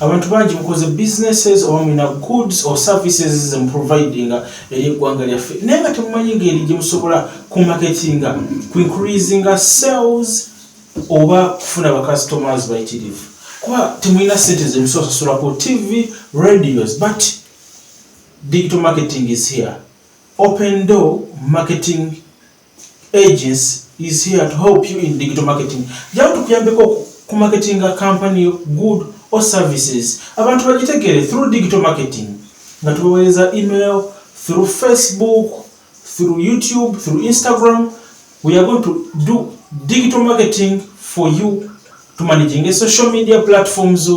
abantu bangi mukoze businesses or goods or services providing eri eggwanga lyaffe naye nga temumanyi engeri gye musobola kumarketinga ku increasing sales oba kufuna customers bayitirivu kuba temulina sente ze musasula ku TV radios but digital marketing is here. Open Door Marketing Agency is here to help you in digital marketing. Jamu tukuyambeko ku marketing a company good or services. Abantu bagitegere through digital marketing. Nga tubaweereza email, through Facebook, through YouTube, through Instagram. We are going to do digital marketing for you to managing a social media platforms.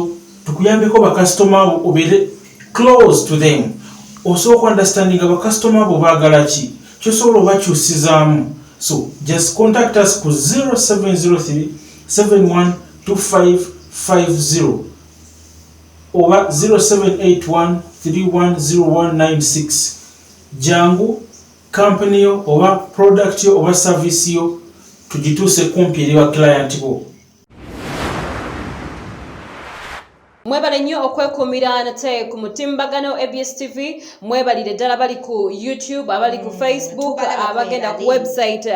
Tukuyambeko ba customer obere close to them. Also understanding our customer bobagala ki kyosobola obakyusizaamu. So just contact us ku 0703 712550 oba 0781 310196. Jangu company yo oba product yo oba service yo tugituuse kumpi eri wa client bo. Mwebale nnyo okwekuumira nate ku mutimbagano ABS TV, mwebalire ddala bali ku YouTube, abali ku Facebook, abagenda ku website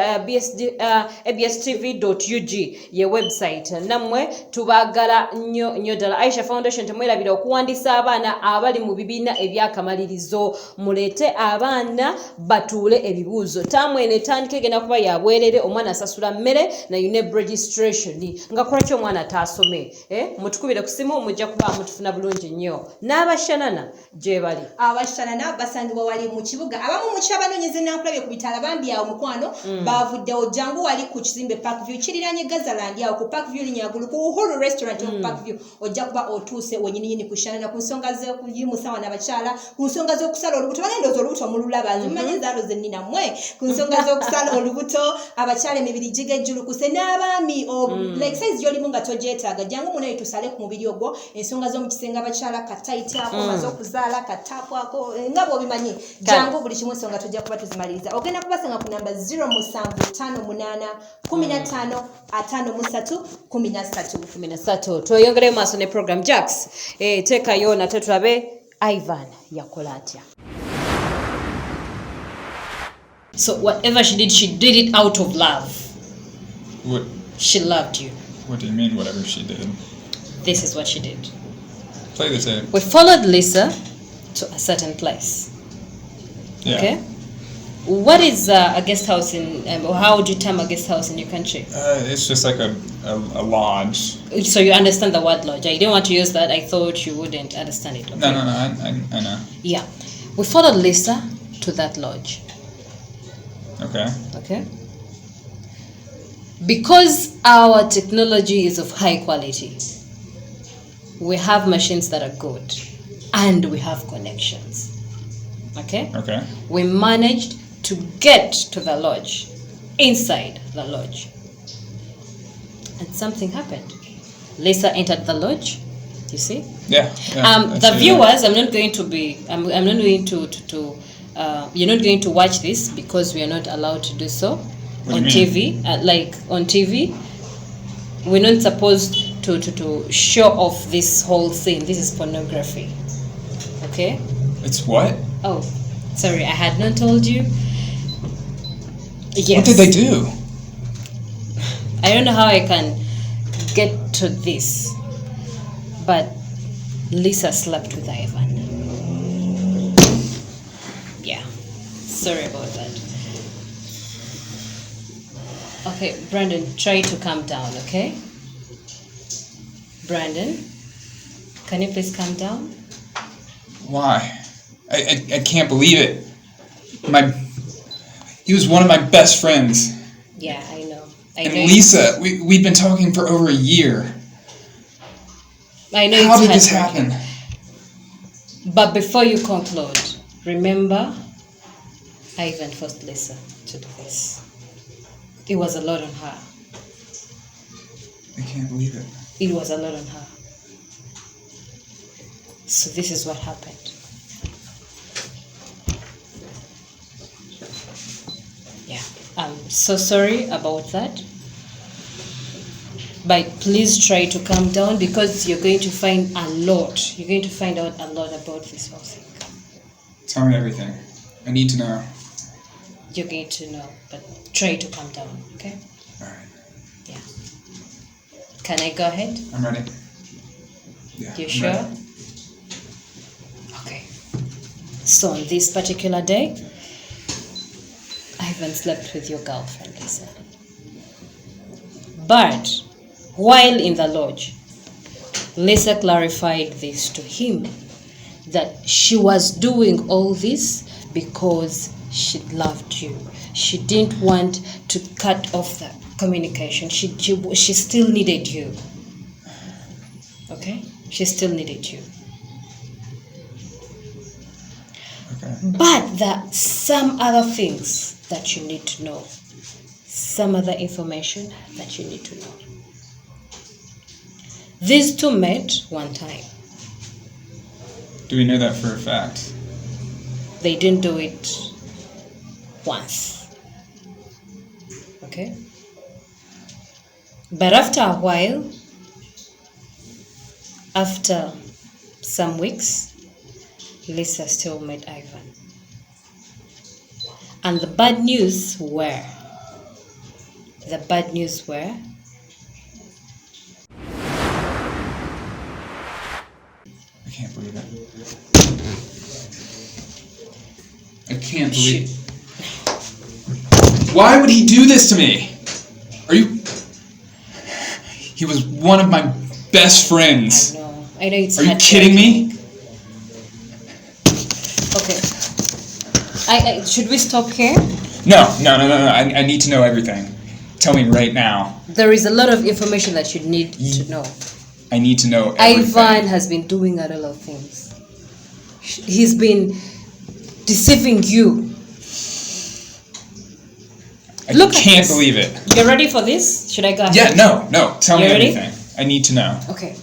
abstv.ug ye website. Nammwe tubaagala nnyo ddala. Aisha Foundation temwerabira okuwandiisa abaana abali mu bibiina ebyakamalirizo. Muleete abaana batuule ebibuuzo. Taamwe etandika egenda kuba ya bwerere, omwana asasula mmere na UNEB registration. Nga kulaki omwana taasome? Mutukubire ku simu mujja mutufuna bulungi nnyo. N'abashanana gye bali. Abashanana basangibwa wali mu kibuga. Abamu mu kyabanoonyeze nankulabye ku bitala bambi awo mukwano baavuddewo Jangu wali ku kizimbe Parkview kiriranye Gazaland awo ku Parkview Linyagulu ku Uhuru restaurant ku Parkview ojja kuba otuuse wennyini ku shanana ku nsonga z'okuyimusa n'abakyala ku nsonga z'okusala olubuto banendoza olubuto mululaba zimanyi zaalo zennina mmwe ku nsonga z'okusala olubuto abakyala emibiri gigejjulu kuse n'abaami like size gy'olimu nga togyetaaga Jangu munaye tusale ku mubiri ogwo ensonga zo mu kisenge abakyala kataita amaze okuzaala katapwako nga bw'obimanyi Jangu buli kimu ensonga tujja kuba tuzimaliriza ogenda kubasanga ku namba 0758155313 tweyongere maaso ne program Jax teekayo nate tulabe Ivan yakola atya. So whatever she did it out of love. What? She loved you. What do you mean whatever she did? This is what she did. Play the tape. We followed Lisa to a certain place. Yeah. Okay. What is a guest house in, or how would you term a guest house in your country? It's just like a lodge. So you understand the word lodge. I didn't want to use that. I thought you wouldn't understand it. Okay? No, I know. Yeah. We followed Lisa to that lodge. Okay. Because our technology is of high quality, we have machines that are good, and we have connections. Okay? We managed to get to the lodge, inside the lodge. And something happened. Lisa entered the lodge, you see? Yeah. The viewers, I'm not going to be, I'm not going to you're not going to watch this because we are not allowed to do so on TV. Like on TV, we're not supposed to show off this whole thing. This is pornography. Okay? It's what? Oh, sorry, I had not told you. Yes. What did they do? I don't know how I can get to this, but Lisa slept with Ivan. Yeah, sorry about that. Okay, Brandon, try to calm down, okay? Brandon, can you please calm down? Why? I can't believe it. He was one of my best friends. Yeah, I know. And Lisa, we've been talking for over a year. I know. How did this happen? But before you conclude, remember, Ivan forced Lisa to do this. It was a lot on her. I can't believe it. It was a lot on her. So this is what happened. Yeah, I'm so sorry about that. But please try to calm down because you're going to find a lot. You're going to find out a lot about this whole thing. Tell me everything. I need to know. You're going to know, but try to calm down, okay? Alright. Yeah. Can I go ahead? I'm ready. Yeah. You I'm sure? ready. Okay. So on this particular day, Ivan slept with your girlfriend, Lisa. But while in the lodge, Lisa clarified this to him, that she was doing all this because she loved you. She didn't want to cut off the communication. She still needed you. Okay? She still needed you. Okay. But there are some other things that you need to know. Some other information that you need to know. These two met one time. Do we know that for a fact? They didn't do it once. Okay? But after a while, after some weeks, Lisa still met Ivan. And the bad news were, I can't believe it. I can't believe it. Why would he do this to me? Are you... He was one of my best friends. I know it's Are you kidding me? Okay. I should we stop here? No. I need to know everything. Tell me right now. There is a lot of information that you need to know. I need to know everything. Ivan has been doing a lot of things. He's been deceiving you. I Look can't believe it. You're ready for this? Should I go ahead? Yeah, no. Tell me ready? everything. I need to know. Okay.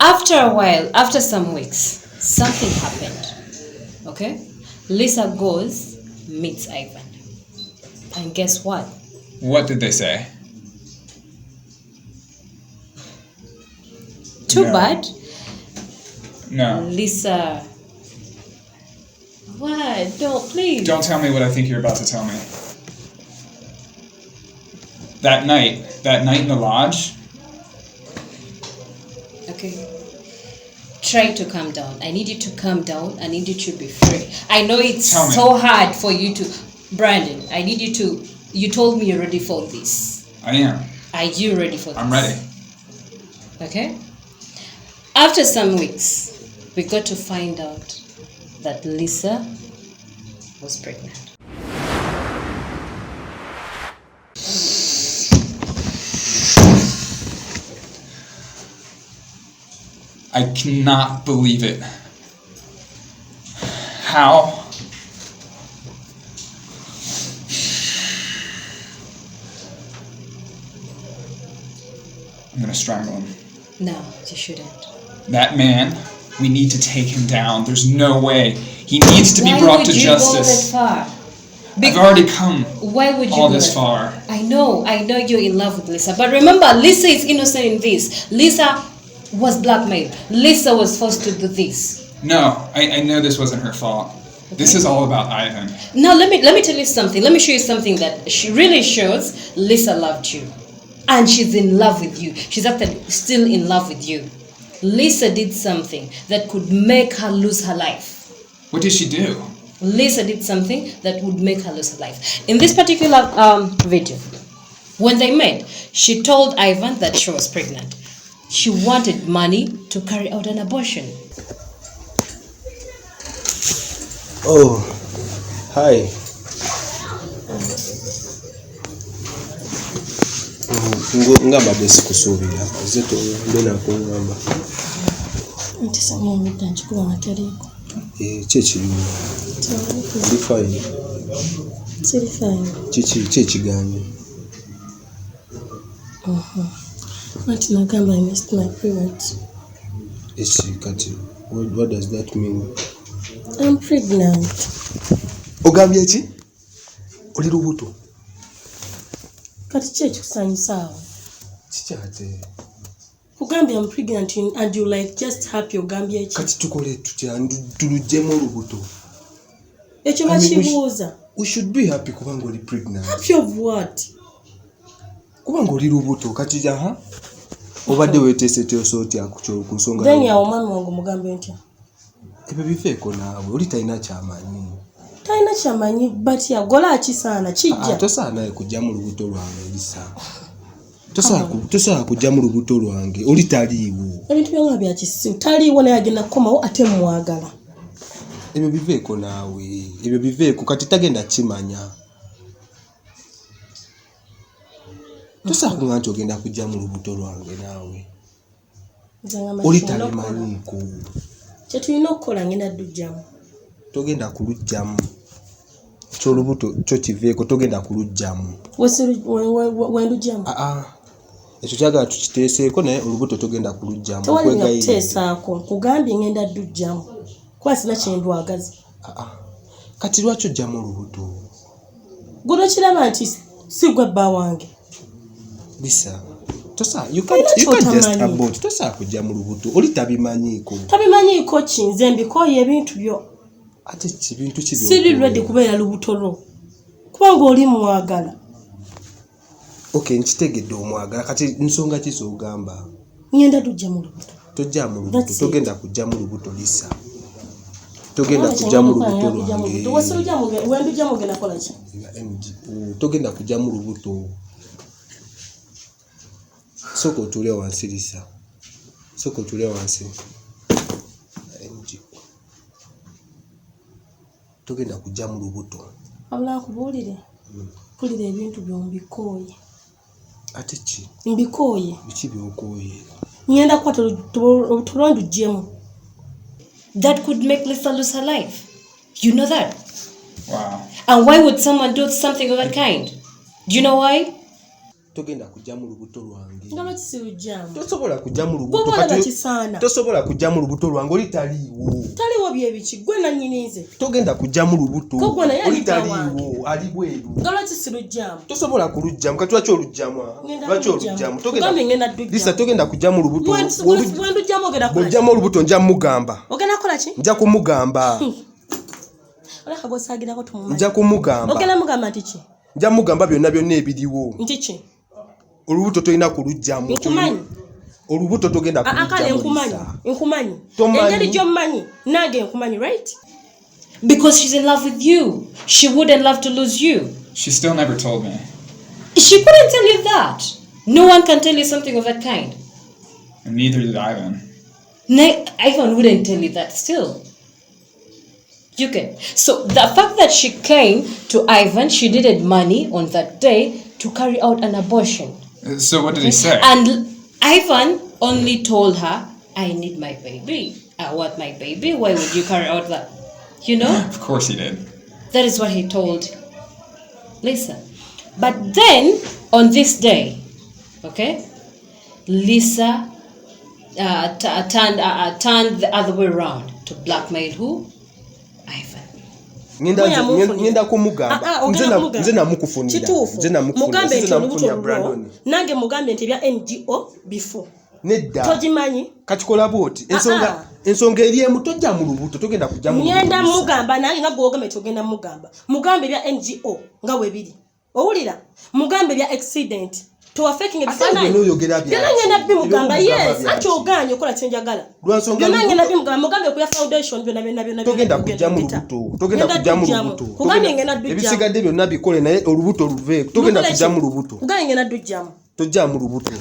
After a while, after some weeks, something happened. Okay? Lisa goes, meets Ivan. And guess what? What did they say? Too No. bad. No. Lisa. What? No, please. Don't tell me what I think you're about to tell me. That night in the lodge. Okay. Try to calm down. I need you to calm down. I need you to be free. I know it's so hard for you to... Brandon, I need you to... You told me you're ready for this. I am. Are you ready for this? I'm ready. Okay? After some weeks, we got to find out that Lisa was pregnant. I cannot believe it. How? I'm gonna strangle him. No, you shouldn't. That man, we need to take him down. There's no way. He needs to be brought to justice. Why would you go that far? I've already come Why would you all go this that far. I know you're in love with Lisa, but remember, Lisa is innocent in this. Lisa was blackmailed. Lisa was forced to do this. No, I know this wasn't her fault. Okay. This is all about Ivan. Now let me tell you something. Let me show you something that she really shows. Lisa loved you. And she's in love with you. She's actually still in love with you. Lisa did something that could make her lose her life. What did she do? Lisa did something that would make her lose her life. In this particular video, when they met, she told Ivan that she was pregnant. She wanted money to carry out an abortion. Oh, hi. Ngamba besikusuubira zeto ndena kungamba nti samwewedde nkikuba nga taliiko kyekirimu ndi fine siri fine kiki ekiganye anti nagamba I missed my period. Kati what does that mean? I'm pregnant. Ogambye eki? Oli lubuto? Kati ki ekikusanyusa awo? Chichate. Kugambye I'm pregnant and you like just happy ogambye echi. Kati tukole tutya tulujjemu olubuto. Ekyo bakibuuza. We should be happy kubanga oli pregnant. Happy of what? Kubanga oli lubuto kati jaha. Obadde weeteeseteyo sootya ku nsonga. Then ya omwana wange mugambe ntya. Ebyo biveeko naawe oli talina kyamanyi. Talina kyamanyi but yagola akisaana kijja. Tosaana kujja mu lubuto lwange Lisa. Tosaana kujja mu lubuto lwange oli taliiwo. Ebintu byonna bya kisimu taliiwo naye agenda kukomawo ate mwagala. Ebyo biveeko naawe. Ebyo biveeko kati tagenda kimanya. Tosaana kuŋŋamba nti ogenda kujja mu lubuto lwange naawe. Oli talimanyiiko. Kye tulina okukola ngenda ddujjamu. Togenda kulujjamu. Ky'olubuto kyo kiveeko togenda kulujjamu. Wendujjamu? Ekyo kyagala tukiteeseeko naye olubuto togenda kulujjamu. Tewali kuteesaako. Kugambye ngenda ddujjamu. Kuba sina kye ndwagaza. Kati lwaki ojjamu olubuto? Guno kiraba nti si gwe bba wange. Lisa. You can't just abort. Tosa kujja mu lubuto. Oli tabimanyiiko. Tabimanyiiko ki nze mbikoye ebintu byo. Ate ebintu kibyo. Siri ready kubeera lubuto lwo. Kubanga oli mwagala. Okay, nkitegedde omwagala. Kati nsonga ki z'ogamba? Ngenda tujja mu lubuto. Tojja mu lubuto. Togenda kujja mu lubuto Lisa. Togenda kujja mu lubuto lwange. Wendujja mugenda kola ki? Togenda kujja mu lubuto. Soko otuule wansi Lisa. Soko otuule wansi. Togenda kujja mu lubuto. Wabula nkubuulire. Mpulira ebintu byombikooye. Ate ki? Mbikooye. Biki byokooye? Ngenda kukwata olubuto ndugyemu. That could make Lisa lose her life. You know that? Wow. And why would someone do something of that kind? Do you know why? Togenda kujja mu lubuto lwange. Nga bakisirujjamu. Tosobola kujja mu lubuto. Bw'oba kisaana. Tosobola kujja mu lubuto lwange oli taliiwo. Taliiwo byebiki gwe nannyini nze. Togenda kujja mu lubuto. Oli taliiwo ali bweru. Nga bakisirujjamu. Tosobola kulujjamu kati lwaki olujjamu? Lwaki olujjamu? Ngenda ddujjamu. Lisa togenda kujja mu lubuto. Wendujjamu ogenda kola ki? Bw'ojjamu olubuto nja mugamba. Ogenda kola ki? Nja kumugamba. Oleka gwosaagirako tumumanyi. Nja kumugamba. Ogenda mugamba nti ki? Nja mugamba byonna ebiriwo. Nti ki? Olubuto tolina kulujjamu. Nkumanyi. Olubuto togenda kulujjamu. Akale nkumanyi. Tomanyi. Engeri gy'omumanyi nange nkumanyi, right? Because she's in love with you. She wouldn't love to lose you. She still never told me. She couldn't tell you that. No one can tell you something of that kind. And neither did Ivan. Ivan wouldn't tell you that still. You can. So the fact that she came to Ivan, she needed money on that day to carry out an abortion. So what did he say? And Ivan only told her, I need my baby. I want my baby. Why would you carry out that? You know? Of course he did. That is what he told Lisa. But then, on this day, okay, Lisa turned the other way around to blackmail who? Ivan. Ngenda kumugamba. Nze namukufunira. Mugambe nti olubuto lulwo. Nange mugambe nti bya NGO before. Nedda. Togimanyi? Kati kola bwoti. Ensonga eri emu tojja mu lubuto togenda kujja mu lubuto. Ngenda mugamba nange nga gwogamba togenda mugamba. Mugambe bya NGO nga we biri. Owulira? Mugambe bya accident. To faking ebifaananyi. Ngenda bimugamba yes. Ati oganye okola kyenjagala. Ngenda bimugamba mugambe kuya foundation byonna. Togenda kujja mu lubuto. Togenda kujja mu lubuto. Kugambe ngenda ddujjamu. Ebisigadde byonna bikole naye olubuto luve. Togenda kujja mu lubuto. Kugambe ngenda ddujjamu. Tojja mu lubuto.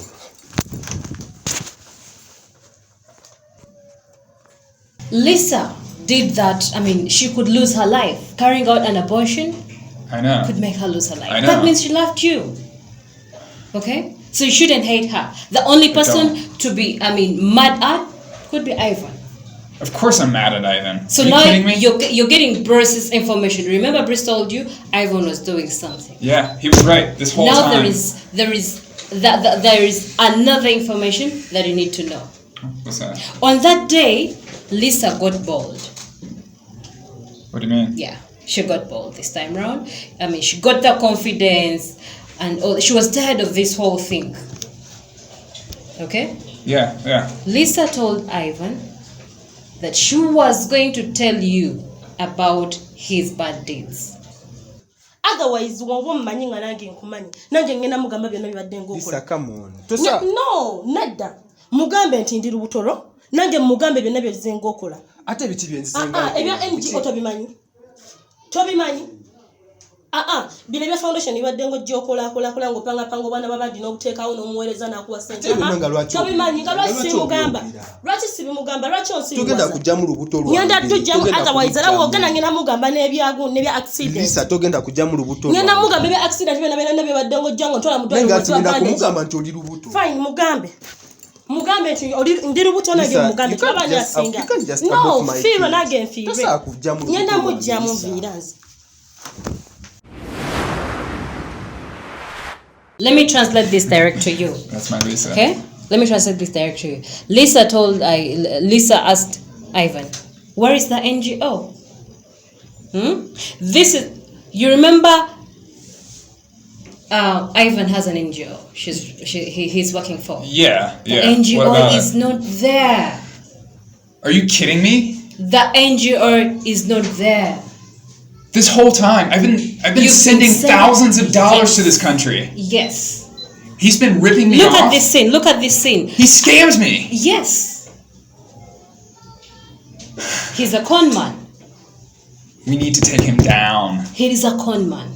Lisa did that. I mean, she could lose her life. Carrying out an abortion I know. could make her lose her life. I know. That means she loved you. Okay? So you shouldn't hate her. The only person to be, mad at could be Ivan. Of course I'm mad at Ivan. So Are you now kidding me? you're getting Bruce's information. Remember Bruce told you Ivan was doing something. Yeah, he was right this whole Now time. there is another information that you need to know. What's that? On that day, Lisa got bold. What do you mean? Yeah, she got bold this time around. She got the confidence and she was tired of this whole thing. Okay? Yeah. Lisa told Ivan that she was going to tell you about his bad deeds. Otherwise, womanyi nga nange nkumanyi. Nange ngenda mugamba byonna bibadde ngokola. Lisa, come on. No, nedda. Mugambe nti ndi lubutolo. Nange mugambe byonna byozenga okola. Ate biti byenzinga. Ebya NGO tobimanyi. Bile bya foundation ibadde ngo jokola kola ngo panga bana babandi n'okuteekawo n'omuweereza n'akuwa ssente. Tobimanyi nga lwaki simugamba. Lwaki sibimugamba lwaki onsi. Tugenda kujja mu lubuto lwange. Ngenda tujja mu otherwise era wogana ngenda mugamba n'ebyagu n'ebya accident. Lisa togenda kujja mu lubuto lwange. Ngenda mugamba ebya accident byonna byabadde ngo jango ntola mudwe. Nenga tugenda kumugamba nti oli lubuto. Fine mugambe nti ndi lubuto nange mugambe twabanya asinga. No, firo nange nfire. Tasa kujja mu lubuto. Ngenda mujja mu viranzi. Let me translate this direct to you. That's my Lisa. Okay? Let me translate this direct to you. Lisa asked Ivan, where is the NGO? You remember Ivan has an NGO he's working for. Yeah. The NGO is not there. Are you kidding me? The NGO is not there. This whole time, I've been sending thousands of dollars to this country. Yes. He's been ripping me off. Look at this scene. He scams me. Yes. He's a con man. We need to take him down. He is a con man.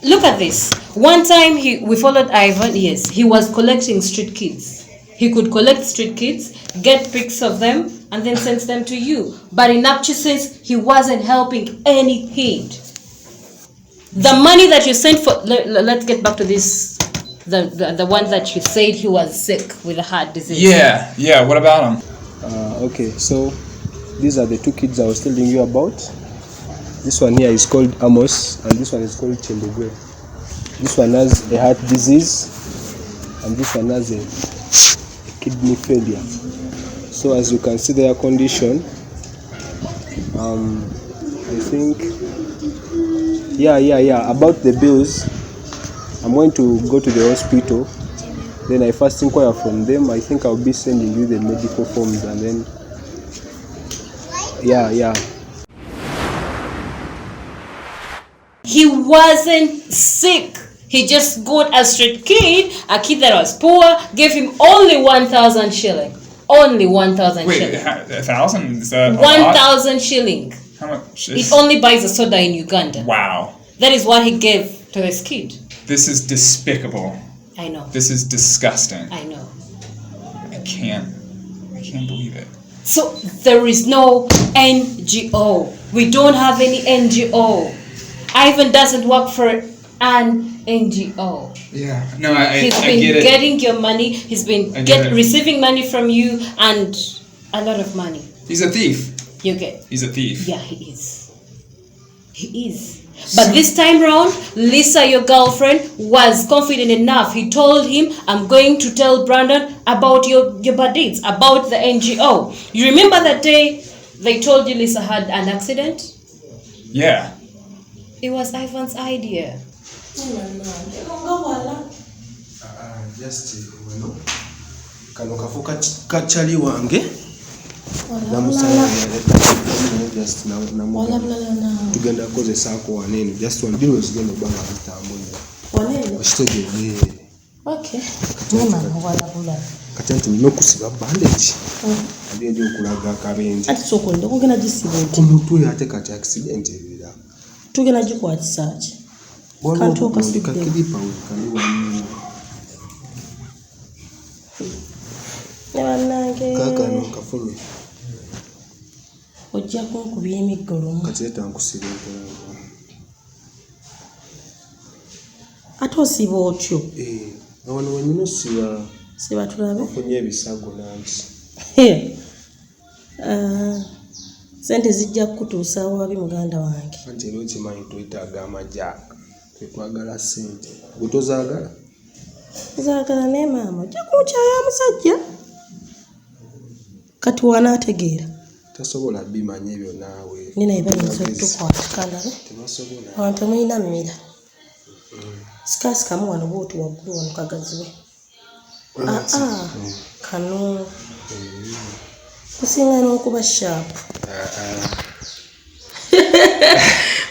Look at this. One time we followed Ivan. Yes, he was collecting street kids. He could collect street kids, get pics of them, and then send them to you. But in actual sense, he wasn't helping any kid. The money that you sent for, let's get back to this, the one that you said he was sick with a heart disease. Yeah, what about him? Okay, so these are the two kids I was telling you about. This one here is called Amos, and this one is called Chembegwe. This one has a heart disease, and this one has a kidney failure. So as you can see their condition, I think, about the bills, I'm going to go to the hospital, then I first inquire from them. I think I'll be sending you the medical forms, and then He wasn't sick. He just got a street kid, a kid that was poor, gave him only 1,000 shilling. Only 1,000 shilling. Wait, 1,000? Is that 1,000 shilling. How much? It only buys a soda in Uganda. Wow. That is what he gave to this kid. This is despicable. I know. This is disgusting. I know. I can't believe it. So there is no NGO. We don't have any NGO. Ivan doesn't work for an NGO. Yeah, no, I get it. He's been getting your money. He's been receiving money from you and a lot of money. He's a thief. He's a thief. Yeah, he is. He is. But this time round, Lisa, your girlfriend, was confident enough. He told him, I'm going to tell Brandon about your bad deeds, about the NGO. You remember that day they told you Lisa had an accident? Yeah. It was Ivan's idea. Kano kafo kachali wange tugenda kukozesaako waneeno just one biro zigenda obanga bitambulira kati nti nina okusiba bandage agenda okulaga akabenje ku mutwe ate kati accident ebira tugenda gikwatisa ki kakiripa wekaliwamu kakano kafunye ojja kunkubya emiggolo kati leta nkusiba empolago ate osiba otyo awano wenyina osiba siba tulabe afunye ebisago nansi sente zijja kukutuusa wabi muganda wange anti era okimanyi twetaaga amajja tetwagala sente gwe tozaagala zaagala ne maama ojja kumukyaya musajja kati wanaategeera tasobola bimanya ebyo naawe nina ebayinza otukwatikandabe abantu mulina mmira sikaasikamu wano bwoti waggulu wano kagaziwe Kano kusinga n'okuba sharp.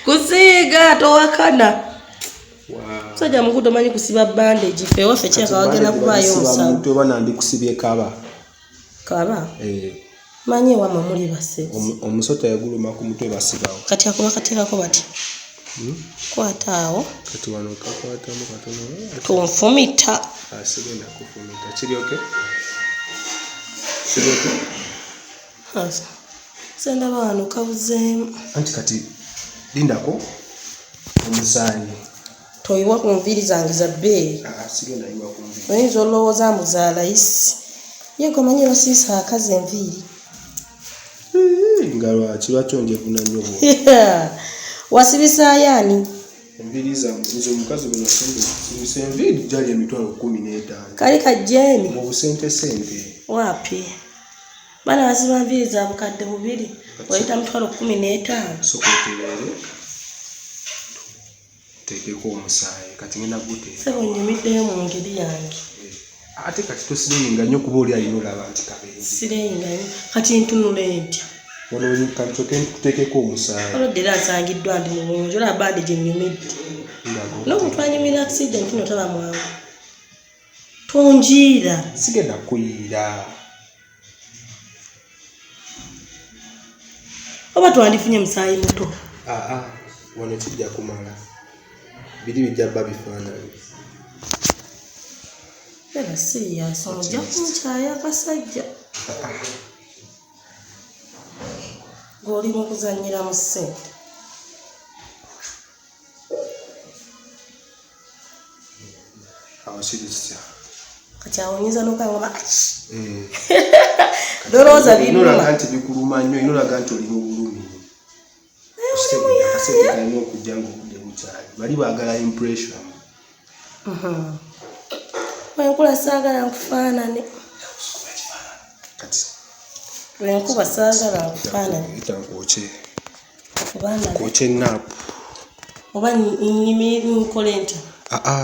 Kusiga towakana. Musajja mukulu tomanyi kusiba bandage ffe waffe kyeka wagenda kubaayo omusawo. Muntu oba ndi kusibye kaba. Kaba? Manyi wamwe muli base. Omusota yaguluma ku mutwe basibawo. Kati akuba kateekako bati. Kwata awo. Kati wano kakwatamu katono. Tonfumita. Asigenda kufumita. Kiri okay? Kiri okay? Hasa. Sendaba wano kabuzeemu. Anti kati lindako omusaayi. Toyiwa ku nviiri zange za bbeeyi. Sigenda yiwa ku nviiri. Oyinza olowooza muzaala isi. Ye gomanyi basiisa akazi enviiri. Nga lwaki lwakyonjevu nnyo bwo. Wasibisa yaani? Enviiri zange nze omukazi buno sente enviiri gyali emitwalo 15. Kali kajjeeni? Mu busente. Wapi? Bana basiba nviiri za bukadde bubiri. Wayita mutwalo 15. Sokoterere. Tekeko omusaayi kati ngenda gute. Sebo nyumiddeyo mu ngeri yange. Ate kati tosiringa nnyo kuba oli alina olaba nti kabenzi. Sirenga kati ntunule ntya. Wano kantoke kutekeko omusaayi. Olodde asangiddwa ndi mu bulungi olaba bandage ennyumidde. N'omuntu anyumira accident no taba mwangu. Tonjiira. Sigenda kuyiira. Oba twandifunye musaayi muto. Wano kijja kumala. Biri bijja bba bifaananyi. Era serious ojja kunkyaya akasajja. Goli mu kuzannyira mu ssente. Awasirizza. Kati awonyeza n'okangoma. Dolooza biruma. Inolaga nti bikuluma nnyo, inolaga nti oli mu bulumi. Akasente kalina okujja ng'obudde bukyali. Bali baagala impression. Wenkula saagala nkufaanane. Kati. Wenkuba saagala nkufaanane. Itankwokye. Kubanga. Kwokye naapu. Oba nnyimiri nkole ntya?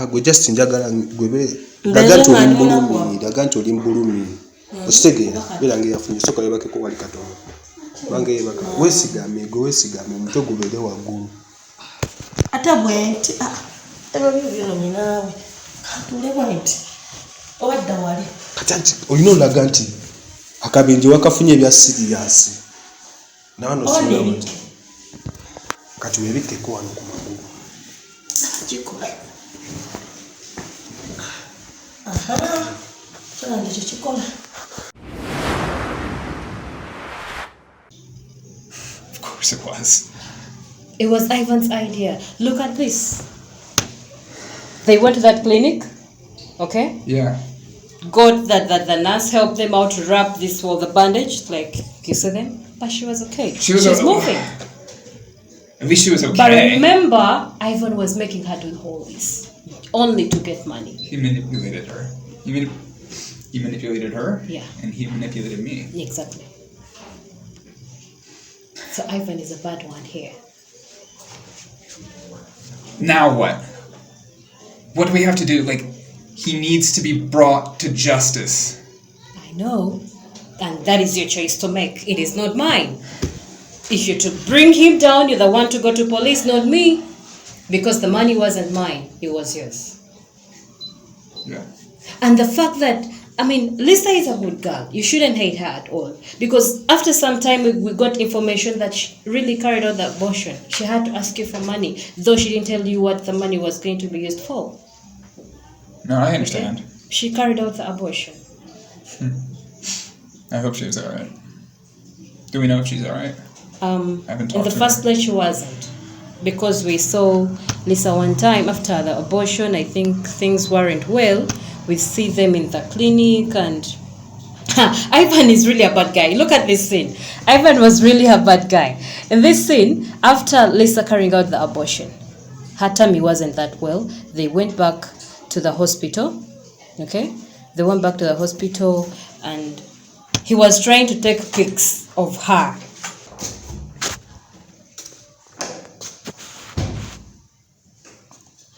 Gwe just njagala gwebe. Ndaga nti oli mbulumi. Ndaga nti oli mbulumi. Ositegeera. Beera ng'eyafunye soka yebakeko wali katono. Bange yebaka. Weesigame, gwe weesigame omutwe gubeere waggulu. Ate bwe nti ebyo byo naawe. Katule bwenti. Obadda wali. Kati olina olaga nti akabenje wakafunye ebya siriasi. Nawano singa kati webikkeko wano ku magulu. Kikola. Kyola ndikyo kikola. Of course it was. It was Ivan's idea. Look at this. They went to that clinic, okay? Yeah. Got that the nurse helped them out to wrap this for the bandage, like you see them, but she was okay. She was moving. At least she was okay. But remember, Ivan was making her do all this only to get money. He manipulated her. He manipulated her. Yeah. And he manipulated me. Exactly. So Ivan is a bad one here. Now what? What do we have to do? Like, he needs to be brought to justice. I know. And that is your choice to make. It is not mine. If you're to bring him down, you're the one to go to police, not me. Because the money wasn't mine. It was yours. Yeah. And the fact that, Lisa is a good girl. You shouldn't hate her at all. Because after some time, we got information that she really carried out the abortion. She had to ask you for money, though she didn't tell you what the money was going to be used for. No, I understand. Okay? She carried out the abortion. I hope she's alright. Do we know if she's alright? In the first place, she wasn't. Because we saw Lisa one time after the abortion, I think things weren't well. We see them in the clinic and... Ivan is really a bad guy. Look at this scene. Ivan was really a bad guy. In this scene, after Lisa carrying out the abortion, her tummy wasn't that well. They went back to the hospital. Okay? They went back to the hospital and he was trying to take pics of her.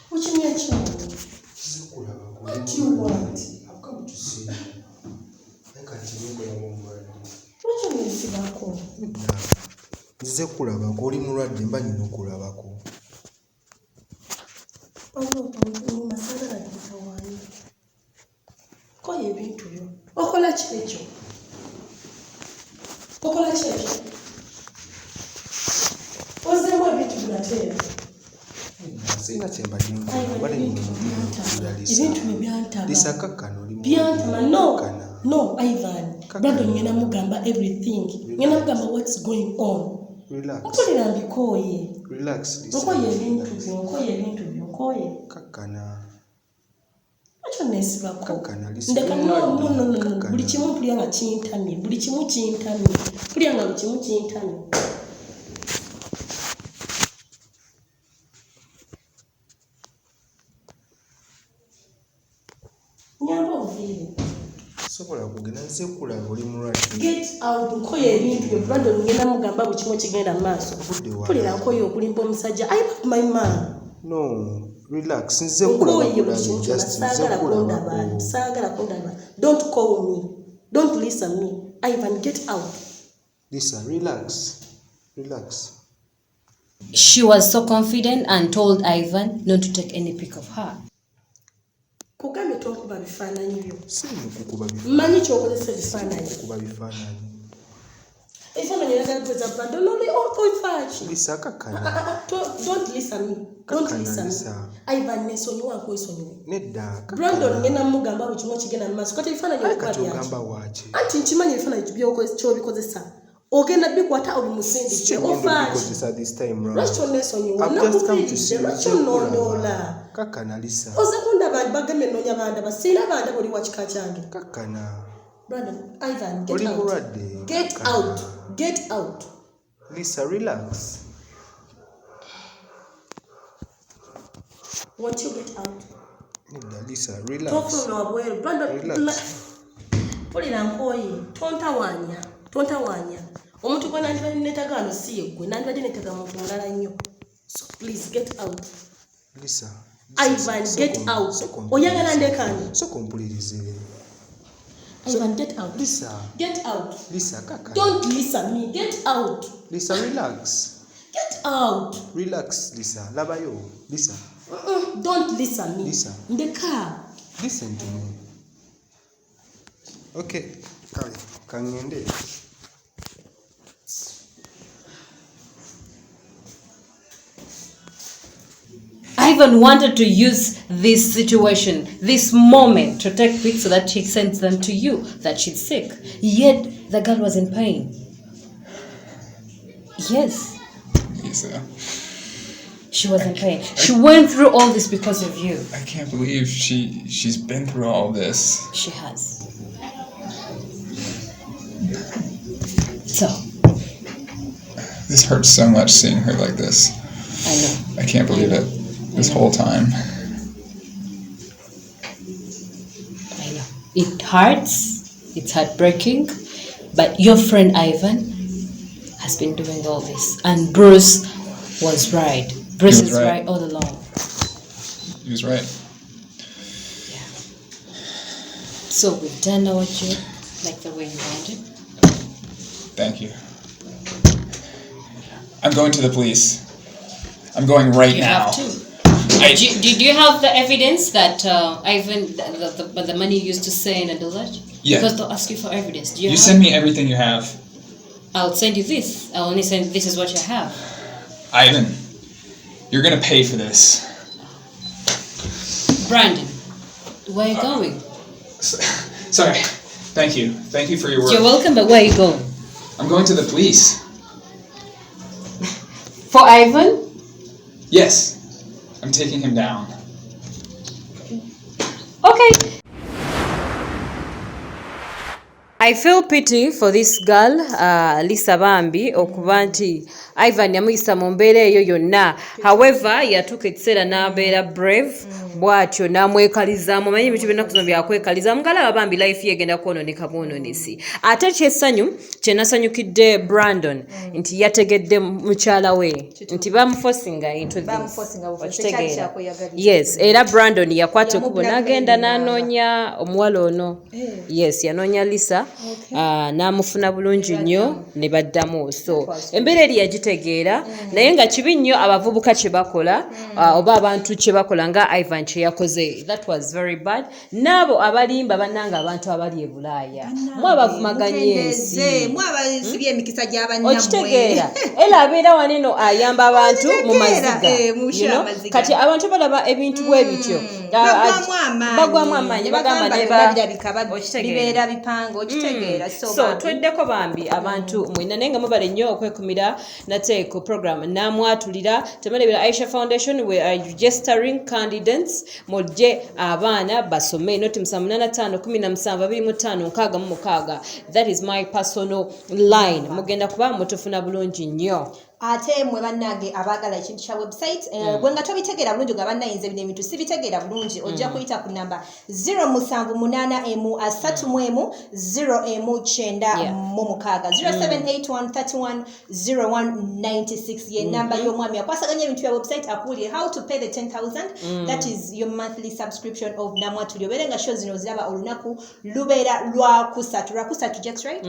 What do you want? What do you want? nze kulaba ng'oli mulwadde mba nina okulabako. Koye ebintu byo okola ki ekyo? Okola ki ekyo? Ozeemu ebintu binateera. Sina kyembadde nkula ebintu byo byantama. Lisa kakkana oli byantama. No, Ivan. Brandon ngenda mugamba everything. Ngenda mugamba what's going on. Relax. Mpulira mbikoye. Relax, Lisa. Okoye ebintu byo, okoye. Kakkana. Acho nesibako. Kakkana, Lisa. Ndeka no. Buli kimu mpulira nga kintamye. Buli kimu kintamye. Mpulira nga buli kimu kintamye. Nyamba ovile. Sobola kugenda nze kulaba oli mulwadde. Get out. Nkoye ebintu byo Brandon ngenda mugamba buli kimu kigenda maaso. Mpulira nkoye okulimba omusajja. I love my man. No, relax. Nze kulaba Sagala kundaba. Don't call me. Don't listen me. Ivan, get out. Lisa, relax. Relax. She was so confident and told Ivan not to take any pic of her. Kugambe tokuba bifaananyi byo. Si mukukuba bifaananyi. Mmanyi kyokozesa ebifaananyi. Kuba bifaananyi. Ebifaananyi ebiragweza Brandon noli oifaaki. Lisa kakkana. Don't listen me. Don't listen me. Ivan nesonyiwa nkwesonyiwe. Nedda. Brandon ngenda mugamba buli kimu kigenda mu maaso. Kati ebifaananyi okuba byaki. Ogamba waaki. Anti nkimanyi ebifaananyi ky'obikozesa. Ogenda bikwata obimusindikire ofaaki. Lwaki onesonyiwa? Nakubuulidde lwaki onondoola? Kakkana Lisa. Oze kundaba bagembe nnoonya bandaba. Siina bandaba oli wa kika kyange. Kakkana. Brandon, Ivan, get Oli out. mulwadde. Get out. Get out. Lisa, relax. Won't you get out? Nedda Lisa, relax. Tofuna wabweru. Brandon, Relax. pulira nkoye. Tontawaanya. Omuntu gwe nandibadde neetagaano si ye gwe. Nandibadde neetaga muntu mulala nnyo. So please get out. Lisa. Ivan, get out. Oyagala ndekani? Soko mpulirize. Ivan, get out. Lisa. Get out. Lisa, kaka. Don't listen me. Get out. Lisa, relax. Get out. Relax, Lisa. Labayo. Lisa. Don't listen me. Lisa. Ndeka. Listen to me. Okay. Kangende. Ivan wanted to use this situation, this moment, to take pics so that she sends them to you, that she's sick. Yet the girl was in pain. Yes. Lisa. She was in pain. She went through all this because of you. I can't believe she's been through all this. She has. So. This hurts so much seeing her like this. I know. I can't believe it. This whole time. I know. It hurts. It's heartbreaking. But your friend Ivan has been doing all this. And Bruce was right. Bruce is right all along. He was right. Yeah. So we've done our job like the way you wanted. Thank you. I'm going to the police. I'm going right now. You have to. Do you have the evidence that Ivan, the money used to send and all that? Yeah. Because they'll ask you for evidence. Do you have? Send me everything you have. I'll send you this. I'll only send this is what you have. Ivan, you're gonna pay for this. Brandon, where are you going? Sorry. Thank you. Thank you for your work. You're welcome, but where are you going? I'm going to the police. For Ivan? Yes. I'm taking him down. Okay. I feel pity for this girl, Lisa Bambi, okuba nti Ivan yamuyisa mu mbeera eyo yonna. However, yatuuka ekiseera n'abeera brave, bw'atyo n'amwekalizaamu. Omanyi ebintu byonna kuzino byakwekaliza. Mugalaba Bambi life ye egenda kwonooneka bwonoonesi. Ate kyessanyu kye nasanyukidde Brandon nti yategedde mukyala we nti bamuforcinga into this. Yes, era Brandon yakwata ekkubo n'agenda n'anoonya omuwala ono. Yes, yanoonya Lisa n'amufuna bulungi nnyo ne baddamu. So embeera eri yagitegeera naye nga kibi nnyo abavubuka kye bakola oba abantu kye bakola nga Ivan kye yakoze. That was very bad. N'abo abalimba bannanga abantu abali e Bulaaya mu abavumaganya ensi mu abasibye emikisa gy'abannammwe okitegeera era abeera waneno ayamba abantu mu maziga kati abantu balaba ebintu bwe bityo bagwamu amaanyi bagamba bibeera bipango okitegeera. So tweddeko bambi abantu mwina naye nga mubale nnyo okwekumira nate ku program Namwatulira. Temalebera Aisha Foundation, we are registering candidates mujje abaana basome noti 85172556. That is my personal line. Mugenda kuba mutufuna bulungi nnyo. Ate mwe bannange abaagala ekintu kya website gwe nga tobitegeera bulungi nga bannayinza bino ebintu sibitegeera bulungi ojja kuyita ku namba 078 07131310196 ye namba y'omwami akwasaganya ebintu bya website akuwulire how to pay the 10,000 that is your monthly subscription of Namwatulira. Obeere nga show zino ziraba olunaku lubeera lwakusatu just right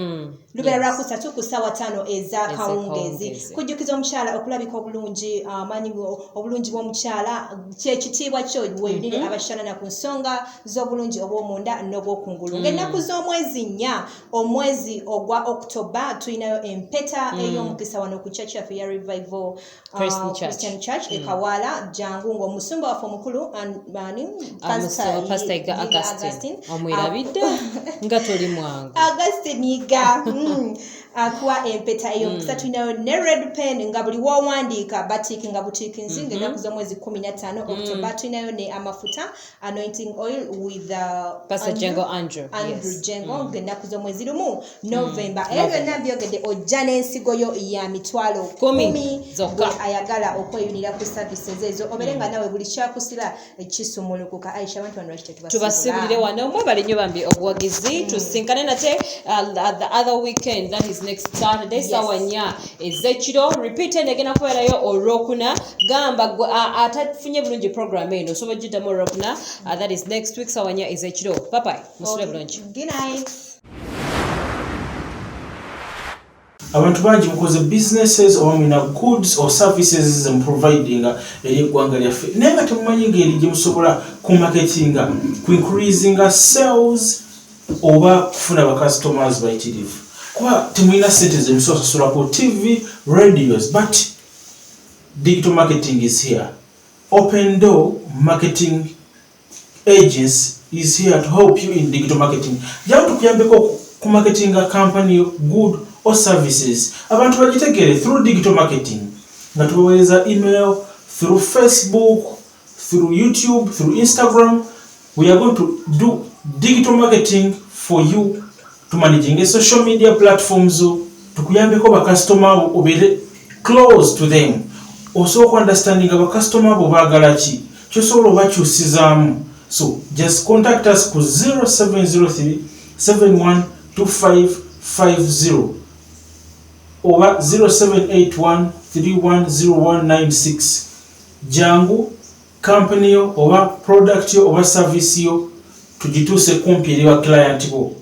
lubeera lwakusatu ku ssaawa 5 ez'akawungeezi. Kujjukiza omukyala okulabika obulungi amaanyi obulungi bw'omukyala kyekitiibwa kyo weeyunire abashanana ku nsonga z'obulungi obw'omunda n'obw'okungulu. Ng'ennaku z'omwezi 4 omwezi ogwa October tulinayo empeta ey'omukisa wano ku church yaffe ya Revival Christian Church e Kawaala. Jangu ng'omusumba waffe omukulu Pastor Augustine omwirabidde nga toli mwangu Augustine Yiga akuwa empeta ey'omukisa. Tulinayo ne red pen nga buli w'owandiika batik nga butiiki nzinga ennaku z'omwezi 15 October. Tulinayo ne amafuta anointing oil with Pastor Andrew Jengo ng'ennaku z'omwezi 1 November. Ebyo byonna byogedde ojja n'ensigo yo ya mitwalo 10 zokka ayagala okweyunira ku services ezo. Obeere nga nawe buli kyakusira ekisumulukuka. Aisha abantu bano lwaki tubasibulire wano mwebale nnyo bambi obuwagizi. Tusinkane nate the other weekend, that is next Saturday sawa 4 ez'ekiro. Repeated egenda kubeerayo olwokuna gamba atafunye bulungi program eno osobola ogiddamu olwokuna. That is next week sawa 4 ez'ekiro. Bye musule bulungi. Good night. Abantu bangi mukoze businesses or mina goods or services mu providing eri eggwanga lyaffe naye nga temumanyi ngeri gye musobola ku marketing ku increasing sales oba kufuna ba customers bayitirivu kuba temulina sente ze musasula ku TV radios. But digital marketing is here. Open Door Marketing Agency is here to help you in digital marketing. Jabu tukuyambeko ku marketing a company good or services. Abantu bagitegere through digital marketing. Nga tubaweereza email, through Facebook, through YouTube, through Instagram. We are going to do digital marketing for you to managing social media platforms. Tukuyambeko ba customer obere close to them. Also understanding our customer bobagala ki. Kyosobola bakyusizamu. So just contact us ku 0703 712550 or 0781 310196. Jangu company yo oba product yo oba service yo tugituuse kumpi eri ba client bo.